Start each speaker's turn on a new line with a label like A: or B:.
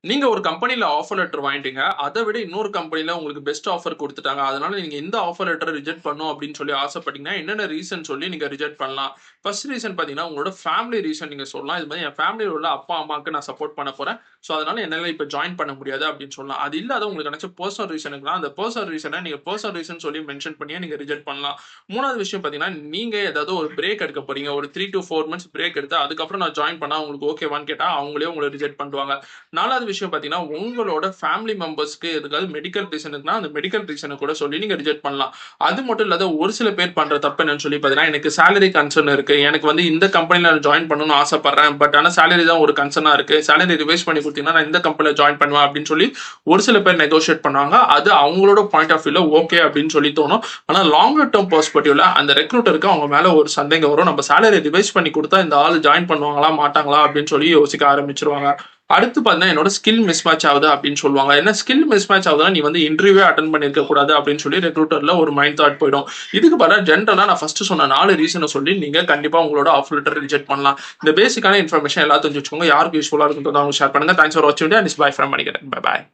A: நீங்க ஒரு கம்பெனில ஆஃபர் லெட்டர் வாங்கிட்டீங்க. அத விட இன்னொரு கம்பெனில உங்களுக்கு பெஸ்ட் ஆஃபர் குடுத்துட்டாங்க. அதனால நீங்க இந்த ஆஃபர் லெட்டர ரிஜெக்ட் பண்ணணும் அப்படின்னு சொல்லி ஆசைப்பட்டீங்கன்னா, என்னென்ன ரீசன் சொல்லி நீங்க ரிஜெக்ட் பண்ணலாம்? ஃபர்ஸ்ட் ரீசன் பார்த்தீங்கன்னா, உங்களோட ஃபேமிலி ரீசன் நீங்க சொல்லலாம். இது மாரி என் ஃபேமிலில உள்ள அப்பா, அம்மாக்கு நான் சப்போர்ட் பண்ண போறேன். ஸோ அதனால என்னால இப்ப ஜாயின் பண்ண முடியாது அப்படின்னு சொல்லலாம். அது இல்லாத உங்களுக்கு ஏதாச்சும் பெர்சனல் ரீசன் இருக்கலாம். அந்த பெர்சனல் ரீசன நீங்க பெர்சனல் ரீசன் சொல்லி மென்ஷன் பண்ணியே நீங்க ரிஜெக்ட் பண்ணலாம். 3வது விஷயம் பார்த்தீங்கன்னா, நீங்க ஏதாவது ஒரு பிரேக் எடுக்க போறீங்க. ஒரு 3 to 4 மந்த்ஸ் பிரேக் எடுத்து அதுக்கப்புறம் நான் ஜாயின் பண்ணா உங்களுக்கு ஓகேவான்னு கேட்டா, அவங்களே உங்கள ரிஜெக்ட் பண்ணிடுவாங்க. 4வது விஷயம் பார்த்தீங்கன்னா, உங்களோட ஃபேமிலி மெம்பர்ஸ்க்கு எதுக்காவது மெடிக்கல் ரீசன் இருக்குன்னா, அந்த மெடிக்கல் ரீசன கூட சொல்லி நீங்க ரிஜெக்ட் பண்ணலாம். அது மட்டும் இல்லாத ஒரு சில பேர் பண்ற தப்பு என்னன்னு சொல்லி பார்த்தீங்கன்னா, எனக்கு சேலரி கன்சர்ன் இருக்கு. எனக்கு வந்து இந்த கம்பெனில நான் ஜாயின் பண்ணணும்னு ஆசைப்படுறேன். பட் ஆனா சேலரி தான் ஒரு கன்சர்னா இருக்கு. சேலரி ரிவைஸ் பண்ணி குடுத்தீங்கன்னா, நான் இந்த கம்பெனில ஜாயின் பண்ணுவேன் அப்படின்னு சொல்லி ஒரு சில பேர் நெகோஷியேட் பண்ணுவாங்க. அது அவங்களோட பாயிண்ட் ஆஃப் வியூல ஓகே அப்படின்னு சொல்லி தோணும். ஆனா லாங்கர் டெர்ம் பெர்ஸ்பெக்டிவ்ல அந்த ரெக்ரூட்டருக்கு அவங்க மேல ஒரு சந்தேகம் வரும். நம்ம சேலரி ரிவைஸ் பண்ணி குடுத்தா இந்த ஆள் ஜாயின் பண்ணுவாங்களா, மாட்டாங்களா அப்படின்னு சொல்லி யோசிக்க ஆரம்பிச்சுருவாங்க. அடுத்து பார்த்தீங்கன்னா, என்னோட ஸ்கில் மிஸ்மேட்ச் ஆகுது அப்படின்னு சொல்லுவாங்க. என்ன ஸ்கில் மிஸ்மேட்ச் ஆகுதுன்னா, நீ வந்து இன்டர்வியூவே அட்டெண்ட் பண்ணியிருக்க கூடாது அப்படின்னு சொல்லி ரெக்ரூட்டர்ல ஒரு மைண்ட் தாட் போயிடும். இதுக்கு பதிலா ஜென்ரலா நான் ஃபர்ஸ்ட் சொன்ன 4 ரீசன சொல்லி நீங்க கண்டிப்பா உங்களோட ஆஃபர் லெட்டர் ரிஜெக்ட் பண்ணலாம். இந்த பேசிக்கான இன்ஃபர்மேஷன் எல்லாத்தையும் தெரிஞ்சு வச்சுக்கோங்க. யாருக்கு யூஸ்ஃபுல்லா இருக்குன்றத அவங்க ஷேர் பண்ணுங்க. தேங்க்ஸ் ஃபார் வாட்சிங். And it's by from Manikandan. Bye bye.